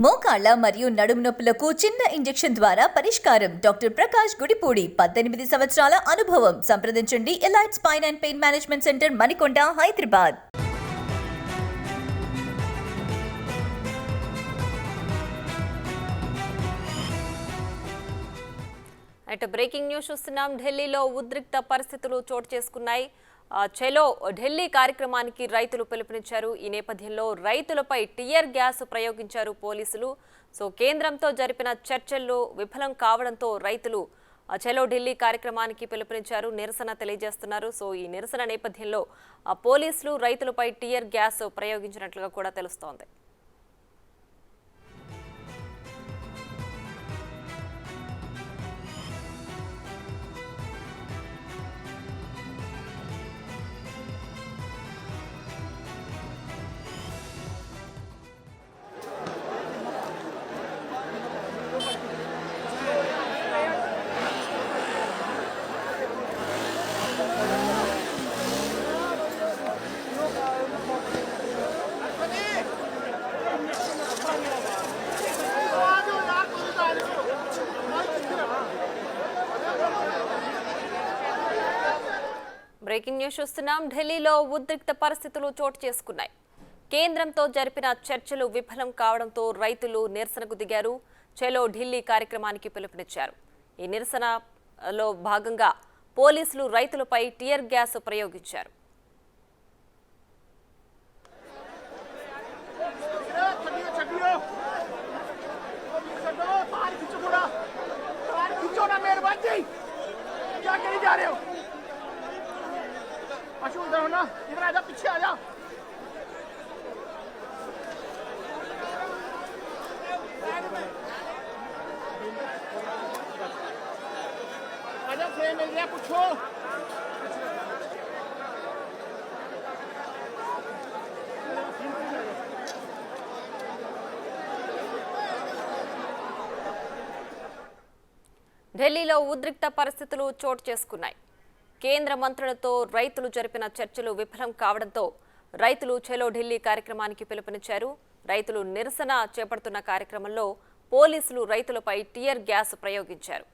మోకాళ్ల మరియు నడుము నొప్పులకు చిన్న ఇంజెక్షన్ ద్వారా పరిష్కారం. డాక్టర్ ప్రకాష్ గుడిపూడి 18 సంవత్సరాల అనుభవం. సంప్రదించండి elite spine and pain management centre, Manikonda, Hyderabad. అయితే బ్రేకింగ్ న్యూస్ చూస్తున్నాం. ఢిల్లీలో ఉద్రిక్త పరిస్థితులు చోటు చేసుకున్నాయి. చలో ఢిల్లీ కార్యక్రమానికి రైతులు పిలుపునిచ్చారు. ఈ నేపథ్యంలో రైతులపై టియర్ గ్యాస్ ప్రయోగించారు పోలీసులు. కేంద్రంతో జరిపిన చర్చల్లో విఫలం కావడంతో రైతులు చలో ఢిల్లీ కార్యక్రమానికి పిలుపునిచ్చారు, నిరసన తెలియజేస్తున్నారు. ఈ నిరసన నేపథ్యంలో పోలీసులు రైతులపై టియర్ గ్యాస్ ప్రయోగించినట్లుగా కూడా తెలుస్తోంది. బ్రేకింగ్ న్యూస్ చూస్తున్నాం. ఢిల్లీలో ఉద్రిక్త పరిస్థితులు చోటు చేసుకున్నాయి. కేంద్రంతో జరిపిన చర్చలు విఫలం కావడంతో రైతులు నిరసనకు దిగారు. చలో ఢిల్లీ కార్యక్రమానికి పిలుపునిచ్చారు. ఈ నిరసనలో భాగంగా పోలీసులు రైతులపై టియర్ గ్యాస్ ప్రయోగించారు. इधर आ जा, पीछे आ जा। आजा, फ्रेम मिल गया, पूछो। ఢిల్లీలో ఉద్రిక్త పరిస్థితులు చోటు చేసుకున్నాయి. కేంద్ర మంత్రులతో రైతులు జరిపిన చర్చలు విఫలం కావడంతో రైతులు చలో ఢిల్లీ కార్యక్రమానికి పిలుపునిచ్చారు. రైతులు నిరసన చేపడుతున్న కార్యక్రమంలో పోలీసులు రైతులపై టియర్ గ్యాస్ ప్రయోగించారు.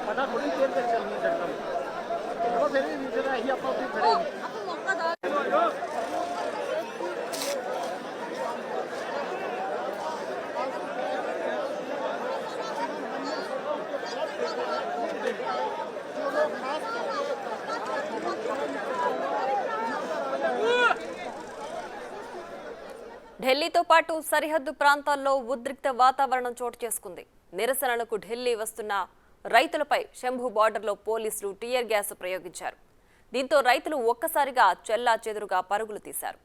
पता थोड़ी देर तक चलनी चलता हूँ तो फिर भी नीचे ही आप खड़े ఢిల్లీతో పాటు సరిహద్దు ప్రాంతాల్లో ఉద్రిక్త వాతావరణం చోటు చేసుకుంది. నిరసనలకు ఢిల్లీ వస్తున్న రైతులపై శంభు బార్డర్లో పోలీసులు టియర్ గ్యాస్ ప్రయోగించారు. దీంతో రైతులు ఒక్కసారిగా చెల్లాచెదురుగా పరుగులు తీశారు.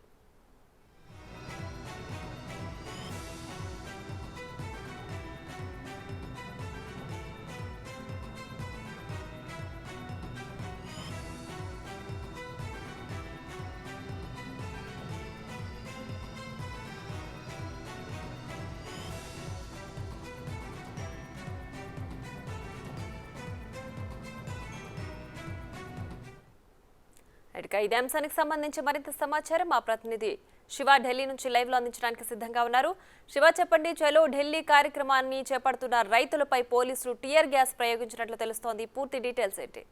ఇదే అంశానికి సంబంధించి మరింత సమాచారం మా ప్రతినిధి శివ ఢిల్లీ నుంచి లైవ్ లో అందించడానికి సిద్ధంగా ఉన్నారు. శివ, చెప్పండి, చలో ఢిల్లీ కార్యక్రమాన్ని చేపడుతున్న రైతులపై పోలీసులు టియర్ గ్యాస్ ప్రయోగించినట్లు తెలుస్తోంది. పూర్తి డీటెయిల్స్ ఏంటి?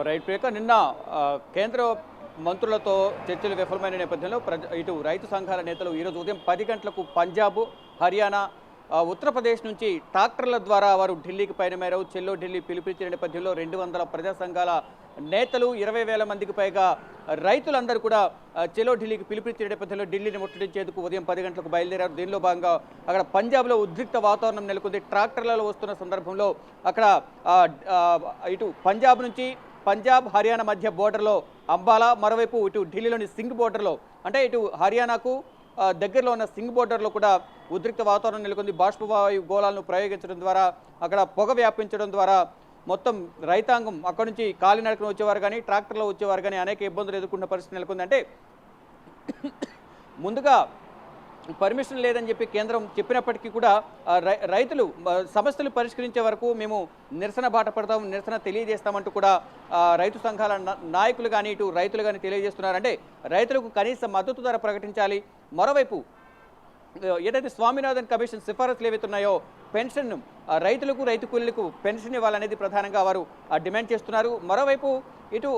రైట్ ప్రియాంక, నిన్న కేంద్ర మంత్రులతో చర్చలు విఫలమైన నేపథ్యంలో ఇటు రైతు సంఘాల నేతలు ఈరోజు ఉదయం 10 గంటలకు పంజాబ్, హర్యానా, ఉత్తరప్రదేశ్ నుంచి ట్రాక్టర్ల ద్వారా వారు ఢిల్లీకి పయనమయ్యారు. చెల్లో ఢిల్లీ పిలుపునిచ్చిన నేపథ్యంలో 200 ప్రజా సంఘాల నేతలు 20,000 మందికి పైగా రైతులందరూ కూడా చెలో ఢిల్లీకి పిలుపునిచ్చిన నేపథ్యంలో ఢిల్లీని ముట్టడించేందుకు ఉదయం 10 గంటలకు బయలుదేరారు. దీనిలో భాగంగా అక్కడ పంజాబ్లో ఉద్రిక్త వాతావరణం నెలకొంది. ట్రాక్టర్లలో వస్తున్న సందర్భంలో అక్కడ ఇటు పంజాబ్ హర్యానా మధ్య బోర్డర్లో అంబాలా, మరోవైపు ఇటు ఢిల్లీలోని సింగ్ బోర్డర్లో అంటే ఇటు హర్యానాకు దగ్గరలో ఉన్న సింగ్ బోర్డర్లో కూడా ఉద్రిక్త వాతావరణం నెలకొంది. బాష్పవాయు గోళాలను ప్రయోగించడం ద్వారా అక్కడ పొగ వ్యాపించడం ద్వారా మొత్తం రైతాంగం అక్కడి నుంచి కాలినడకన వచ్చేవారు కానీ ట్రాక్టర్లో వచ్చేవారు కానీ అనేక ఇబ్బందులు ఎదుర్కొన్న పరిస్థితి నెలకొంది. అంటే ముందుగా పర్మిషన్ లేదని చెప్పి కేంద్రం చెప్పినప్పటికీ కూడా రైతులు సమస్యలు పరిష్కరించే వరకు మేము నిరసన బాట పడతాం, నిరసన తెలియజేస్తామంటూ కూడా రైతు సంఘాల నాయకులు కానీ ఇటు రైతులు కానీ తెలియజేస్తున్నారు. అంటే రైతులకు కనీస మద్దతు ధర ప్రకటించాలి. మరోవైపు ఏదైతే స్వామినాథన్ కమిషన్ సిఫారసులు ఏవైతే ఉన్నాయో పెన్షన్ రైతులకు రైతు కూలీలకు పెన్షన్ ఇవ్వాలనేది ప్రధానంగా వారు డిమాండ్ చేస్తున్నారు. మరోవైపు ఇటు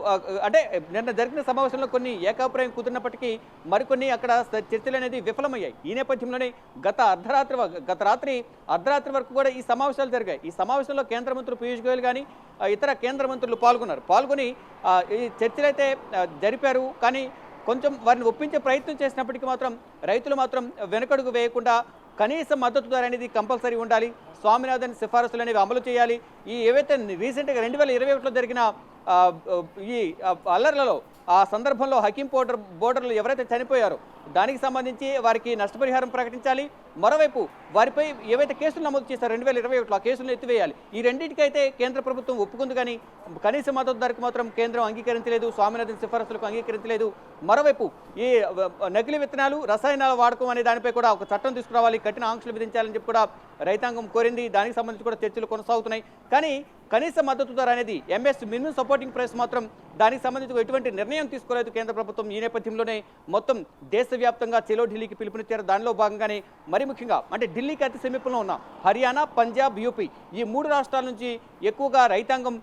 అంటే నిన్న జరిగిన సమావేశంలో కొన్ని ఏకాభిప్రాయం కుదిరినప్పటికీ మరికొన్ని అక్కడ చర్చలు అనేది విఫలమయ్యాయి. ఈ నేపథ్యంలోనే గత రాత్రి అర్ధరాత్రి వరకు కూడా ఈ సమావేశాలు జరిగాయి. ఈ సమావేశంలో కేంద్ర మంత్రులు పీయూష్ గోయల్ కానీ ఇతర కేంద్ర మంత్రులు పాల్గొని ఈ చర్చలు అయితే జరిపారు. కానీ కొంచెం వారిని ఒప్పించే ప్రయత్నం చేసినప్పటికీ మాత్రం రైతులు మాత్రం వెనుకడుగు వేయకుండా కనీస మద్దతు ధర అనేది కంపల్సరీ ఉండాలి, స్వామినాథన్ సిఫారసులు అనేవి అమలు చేయాలి. ఈ ఏవైతే రీసెంట్గా 2021లో జరిగిన ఈ అల్లర్లలో ఆ సందర్భంలో హకీం బోర్డర్లు ఎవరైతే చనిపోయారో దానికి సంబంధించి వారికి నష్టపరిహారం ప్రకటించాలి. మరోవైపు వారిపై ఏవైతే కేసులు నమోదు చేశారో 2021లో ఆ కేసులను ఎత్తివేయాలి. ఈ రెండింటికైతే కేంద్ర ప్రభుత్వం ఒప్పుకుంది కానీ కనీస మద్దతు ధరకు మాత్రం కేంద్రం అంగీకరించలేదు, స్వామినాథన్ సిఫారసులకు అంగీకరించలేదు. మరోవైపు ఈ నకిలీ విత్తనాలు రసాయనాల వాడకం అనే దానిపై కూడా ఒక చట్టం తీసుకురావాలి, కఠిన ఆంక్షలు విధించాలని చెప్పి కూడా రైతాంగం కోరింది. దానికి సంబంధించి కూడా చర్చలు కొనసాగుతున్నాయి. కానీ కనీస మద్దతు ధర అనేది ఎంఎస్ మినిమం సపోర్టింగ్ ప్రైస్ మాత్రం దానికి సంబంధించి ఎటువంటి నిర్ణయం తీసుకోలేదు కేంద్ర ప్రభుత్వం. ఈ నేపథ్యంలోనే మొత్తం దేశవ్యాప్తంగా చెలో ఢిల్లీకి పిలుపునిచ్చారు. దానిలో భాగంగానే మరి ముఖ్యంగా అంటే ఢిల్లీకి అతి సమీపంలో ఉన్న హర్యానా, పంజాబ్, యూపీ ఈ 3 రాష్ట్రాల నుంచి ఎక్కువగా రైతాంగం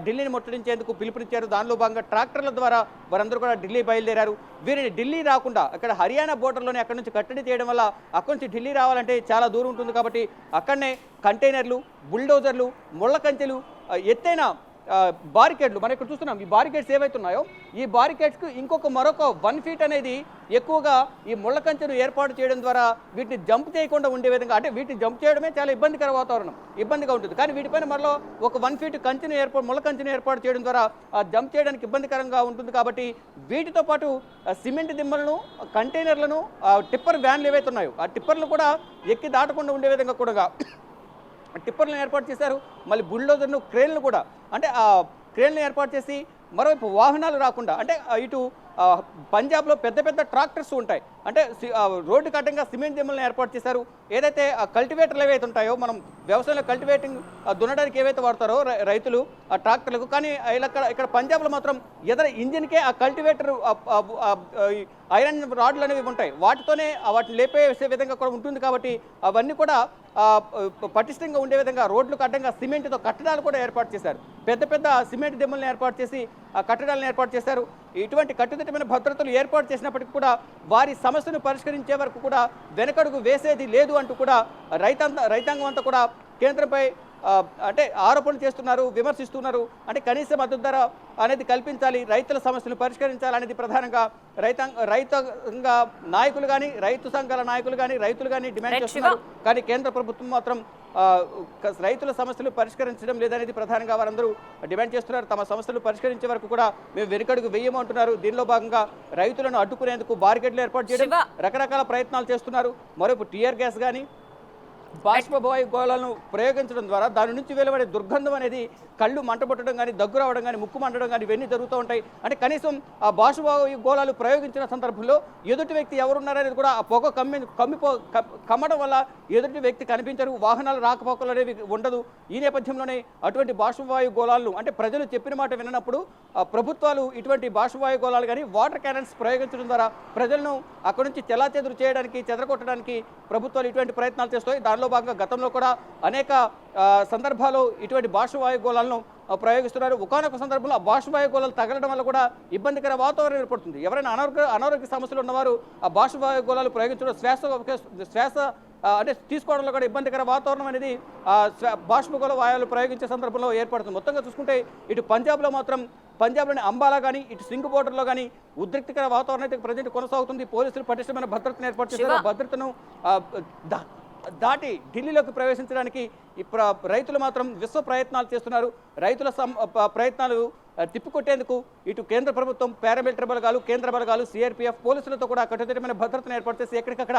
ఢిల్లీని ముట్టడించేందుకు పిలుపునిచ్చారు. దానిలో భాగంగా ట్రాక్టర్ల ద్వారా వారందరూ కూడా ఢిల్లీ బయలుదేరారు. వీరిని ఢిల్లీ రాకుండా అక్కడ హర్యానా బోర్డర్లోనే అక్కడి నుంచి కట్టడి చేయడం వల్ల అక్కడి నుంచి ఢిల్లీ రావాలంటే చాలా దూరం ఉంటుంది. కాబట్టి అక్కడనే కంటైనర్లు, బుల్డోజర్లు, ముళ్ళ కంచెలు, ఎత్తైన బారికేడ్లు మనం ఇక్కడ చూస్తున్నాం. ఈ బారికేడ్స్ ఏవైతే ఉన్నాయో ఈ బారికేడ్స్కు మరొక 1 ఫీట్ అనేది ఎక్కువగా ఈ ముళ్ళ కంచెను ఏర్పాటు చేయడం ద్వారా వీటిని జంప్ చేయకుండా ఉండే విధంగా, అంటే వీటిని జంప్ చేయడమే చాలా ఇబ్బందికర వాతావరణం, ఇబ్బందిగా ఉంటుంది. కానీ వీటిపైన మరలో ఒక 1 ఫీట్ ముళ్ళ కంచెను ఏర్పాటు చేయడం ద్వారా జంప్ చేయడానికి ఇబ్బందికరంగా ఉంటుంది. కాబట్టి వీటితో పాటు సిమెంట్ దిమ్మలను, కంటైనర్లను, టిప్పర్ వ్యాన్లు ఏవైతే ఉన్నాయో ఆ టిప్పర్లు కూడా ఎక్కి దాటకుండా ఉండే విధంగా కూడా టిప్పర్లను ఏర్పాటు చేశారు. మళ్ళీ బుల్డోజర్ను, క్రేన్లు కూడా అంటే ఆ క్రేన్లు ఏర్పాటు చేసి మరోవైపు వాహనాలు రాకుండా అంటే ఇటు పంజాబ్లో పెద్ద ట్రాక్టర్స్ ఉంటాయి, అంటే రోడ్డుకి అడ్డంగా సిమెంట్ దిమ్మలను ఏర్పాటు చేశారు. ఏదైతే కల్టివేటర్లు ఏవైతే ఉంటాయో మనం వ్యవసాయంలో కల్టివేటింగ్ దున్నడానికి ఏవైతే వాడతారో రైతులు ఆ ట్రాక్టర్లకు, కానీ ఇక్కడ పంజాబ్లో మాత్రం ఇంజిన్కే ఆ కల్టివేటర్ ఐరన్ రాడ్లు అనేవి ఉంటాయి, వాటితోనే వాటిని లేపేసే విధంగా కూడా ఉంటుంది. కాబట్టి అవన్నీ కూడా పటిష్టంగా ఉండే విధంగా రోడ్లకు అడ్డంగా సిమెంట్తో కట్టడాలు కూడా ఏర్పాటు చేశారు. పెద్ద సిమెంట్ దిమ్మలను ఏర్పాటు చేసి ఆ కట్టడాలను ఏర్పాటు చేశారు. ఇటువంటి కట్టుదిట్టమైన భద్రతలు ఏర్పాటు చేసినప్పటికీ కూడా వారి సమస్యను పరిష్కరించే వరకు కూడా వెనకడుగు వేసేది లేదు అంటూ కూడా రైతాంగం అంతా కూడా కేంద్రంపై అంటే ఆరోపణలు చేస్తున్నారు, విమర్శిస్తున్నారు. అంటే కనీస మద్దతు ధర అనేది కల్పించాలి, రైతుల సమస్యలు పరిష్కరించాలనేది ప్రధానంగా రైతాంగ నాయకులు కానీ, రైతు సంఘాల నాయకులు కానీ, రైతులు కానీ డిమాండ్ చేస్తున్నారు. కానీ కేంద్ర ప్రభుత్వం మాత్రం రైతుల సమస్యలు పరిష్కరించడం లేదనేది ప్రధానంగా వారందరూ డిమాండ్ చేస్తున్నారు. తమ సమస్యలు పరిష్కరించే వరకు కూడా మేము వెనుకడుగు వేయమంటున్నారు. దీనిలో భాగంగా రైతులను అడ్డుకునేందుకు బారికేడ్లు ఏర్పాటు చేయడం, రకరకాల ప్రయత్నాలు చేస్తున్నారు. మరోపు టియర్ గ్యాస్ కానీ బాష్పవాయు గోళాలను ప్రయోగించడం ద్వారా దాని నుంచి వెలువడే దుర్గంధం అనేది కళ్ళు మంటపట్టడం కానీ, దగ్గు రావడం కానీ, ముక్కు మండడం కానీ ఇవన్నీ జరుగుతూ ఉంటాయి. అంటే కనీసం ఆ బాష్పవాయు గోళాలు ప్రయోగించిన సందర్భంలో ఎదుటి వ్యక్తి ఎవరున్నారనేది కూడా ఆ పొగ కమ్మడం వల్ల ఎదుటి వ్యక్తి కనిపించరు, వాహనాలు రాకపోకలు అనేవి ఉండదు. ఈ నేపథ్యంలోనే అటువంటి బాష్పవాయు గోళాలను అంటే ప్రజలు చెప్పిన మాట విననప్పుడు ప్రభుత్వాలు ఇటువంటి బాష్పవాయు గోళాలు కానీ వాటర్ క్యానన్స్ ప్రయోగించడం ద్వారా ప్రజలను అక్కడి నుంచి చెల్లాచెదురు చేయడానికి, చెదరగొట్టడానికి ప్రభుత్వాలు ఇటువంటి ప్రయత్నాలు చేస్తాయి. దానిలో భాగంగా గతంలో కూడా అనేక సందర్భాల్లో ఇటువంటి బాష్పవాయు గోళాలను ప్రయోగిస్తున్నారు. ఒకానొక సందర్భంలో ఆ బాష్పవాయు గోళాలు తగలడం వల్ల కూడా ఇబ్బందికర వాతావరణం ఏర్పడుతుంది. ఎవరైనా అనారోగ్య సమస్యలు ఉన్నవారు ఆ బాష్పవాయు గోళాలు ప్రయోగించడం శ్వాస అంటే తీసుకోవడంలో కూడా ఇబ్బందికర వాతావరణం అనేది బాష్పగోళ వాయువులు ప్రయోగించే సందర్భంలో ఏర్పడుతుంది. మొత్తంగా చూసుకుంటే ఇటు పంజాబ్లో మాత్రం పంజాబ్లోని అంబాలా కానీ ఇటు సింగ్ బోర్డర్లో కానీ ఉద్రిక్తకర వాతావరణం అయితే ప్రజెంట్ కొనసాగుతుంది. పోలీసులు పటిష్టమైన భద్రతను ఏర్పాటు చేశారు. భద్రతను దాటి ఢిల్లీలోకి ప్రవేశించడానికి రైతులు మాత్రం విశ్వ ప్రయత్నాలు చేస్తున్నారు. రైతుల ప్రయత్నాలు తిప్పికొట్టేందుకు ఇటు కేంద్ర ప్రభుత్వం, పారామిలిటరీ బలగాలు, కేంద్ర బలగాలు, సిఆర్పీఎఫ్ పోలీసులతో కూడా కట్టుదిట్టమైన భద్రతను ఏర్పాటు చేసి ఎక్కడికక్కడ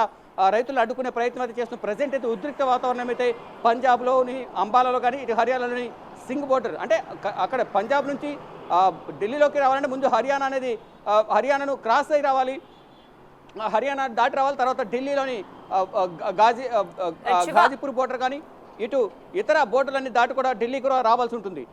రైతులు అడ్డుకునే ప్రయత్నం అయితే చేస్తున్నారు. ప్రజెంట్ అయితే ఉద్రిక్త వాతావరణం అయితే పంజాబ్లోని అంబాలాలో కానీ ఇటు హర్యానాలోని సింగ్ బోర్డర్, అంటే అక్కడ పంజాబ్ నుంచి ఢిల్లీలోకి రావాలంటే ముందు హర్యానాను క్రాస్ అయి రావాలి, హర్యానా దాటి రావాలి. తర్వాత ఢిల్లీలోని గాజీపూర్ బోర్డర్ కానీ ఇటు ఇతర బోర్డర్లన్నీ దాటి కూడా ఢిల్లీకి కూడా రావాల్సి ఉంటుంది.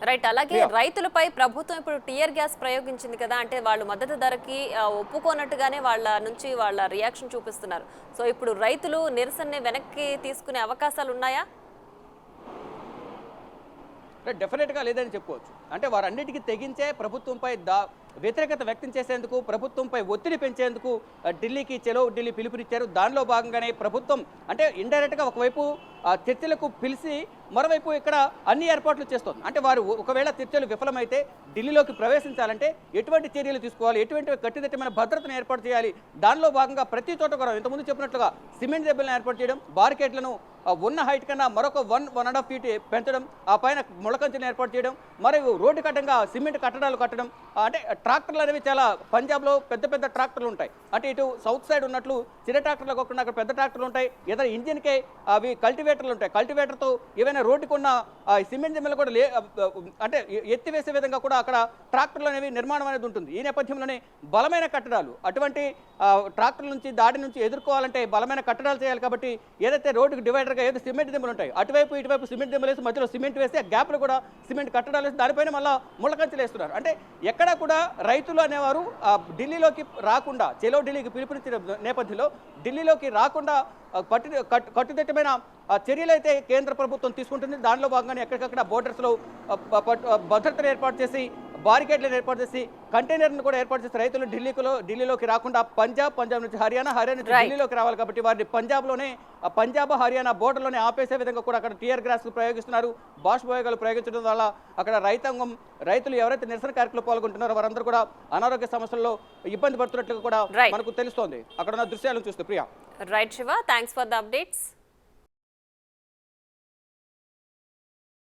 రైట్. అలాగే రైతులపై ప్రభుత్వం ఇప్పుడు టియర్ గ్యాస్ ప్రయోగించింది కదా, అంటే వాళ్ళు మద్దతు ధరకి ఒప్పుకోనట్టుగానే వాళ్ళ నుంచి వాళ్ళ రియాక్షన్ చూపిస్తున్నారు. సో ఇప్పుడు రైతులు నిరసనని వెనక్కి తీసుకునే అవకాశాలు ఉన్నాయా? డెఫినెట్గా లేదని చెప్పుకోవచ్చు. అంటే వారన్నిటికీ తెగించే ప్రభుత్వంపై వ్యతిరేకత వ్యక్తం చేసేందుకు, ప్రభుత్వంపై ఒత్తిడి పెంచేందుకు ఢిల్లీకి చెలో ఢిల్లీ పిలుపునిచ్చారు. దానిలో భాగంగానే ప్రభుత్వం అంటే ఇండైరెక్ట్గా ఒకవైపు చర్చలకు పిలిచి మరోవైపు ఇక్కడ అన్ని ఏర్పాట్లు చేస్తోంది. అంటే వారు ఒకవేళ చర్చలు విఫలమైతే ఢిల్లీలోకి ప్రవేశించాలంటే ఎటువంటి చర్యలు తీసుకోవాలి, ఎటువంటి కట్టుదిట్టమైన భద్రతను ఏర్పాటు చేయాలి. దానిలో భాగంగా ప్రతి చోట కూడా ఇంతకుముందు చెప్పినట్లుగా సిమెంట్ దెబ్బలను ఏర్పాటు చేయడం, బారికేట్లను ఉన్న హైట్ కన్నా మరొక 1.5 ఫీట్ పెంచడం, ఆ పైన ముళ్ళకంచెను ఏర్పాటు చేయడం, మరియు రోడ్డు కట్టంగా సిమెంట్ కట్టడాలు కట్టడం. అంటే ట్రాక్టర్లు అనేవి చాలా పంజాబ్లో పెద్ద పెద్ద ట్రాక్టర్లు ఉంటాయి. అంటే ఇటు సౌత్ సైడ్ ఉన్నట్లు చిన్న ట్రాక్టర్లు కాకుండా అక్కడ పెద్ద ట్రాక్టర్లు ఉంటాయి. ఏదైనా ఇంజిన్కే అవి కల్టివేటర్లు ఉంటాయి. కల్టివేటర్తో ఏవైనా రోడ్డుకున్న సిమెంట్ దిమ్మలు కూడా అంటే ఎత్తివేసే విధంగా కూడా అక్కడ ట్రాక్టర్లు అనేవి నిర్మాణం అనేది ఉంటుంది. ఈ నేపథ్యంలోనే బలమైన కట్టడాలు, అటువంటి ట్రాక్టర్ల నుంచి దాడి నుంచి ఎదుర్కోవాలంటే బలమైన కట్టడాలు చేయాలి. కాబట్టి ఏదైతే రోడ్డుకు డివైడర్గా ఏదో సిమెంట్ దిమ్మలు ఉంటాయి, అటువైపు ఇటువైపు సిమెంట్ దిమ్మలు వేసి మధ్యలో సిమెంట్ వేసి ఆ గ్యాప్లు కూడా సిమెంట్ కట్టడాలు వేసి దానిపైన మళ్ళీ ముళ్ళకంచెలు వేస్తున్నారు. అంటే ఎక్కడ కూడా రైతులు అనేవారు ఢిల్లీలోకి రాకుండా, చెలో ఢిల్లీకి పిలుపునిచ్చిన నేపథ్యంలో ఢిల్లీలోకి రాకుండా కట్టుదిట్టమైన చర్యలు అయితే కేంద్ర ప్రభుత్వం తీసుకుంటుంది. దానిలో భాగంగానే ఎక్కడికక్కడ బోర్డర్స్లో భద్రతను ఏర్పాటు చేసి, బారికేడ్లను ఏర్పాటు చేసి, కంటైనర్ను కూడా ఏర్పాటు చేసి రైతులు ఢిల్లీలోకి రాకుండా పంజాబ్ నుంచి హర్యానా నుంచి ఢిల్లీలోకి రావాలి. కాబట్టి వారిని పంజాబ్ హర్యానా బోర్డర్లోనే ఆపేసే విధంగా కూడా అక్కడ టియర్ గ్యాస్ ప్రయోగిస్తున్నారు. బాష్పవాయువులు ప్రయోగించడం వల్ల అక్కడ రైతులు ఎవరైతే నిరసన కార్యక్రమంలో పాల్గొంటున్నారో వారందరూ కూడా అనారోగ్య సమస్యల్లో ఇబ్బంది పడుతున్నట్లుగా కూడా మనకు తెలుస్తోంది అక్కడ ఉన్న దృశ్యాలను చూస్తే. Priya. Right Shiva, thanks for the updates.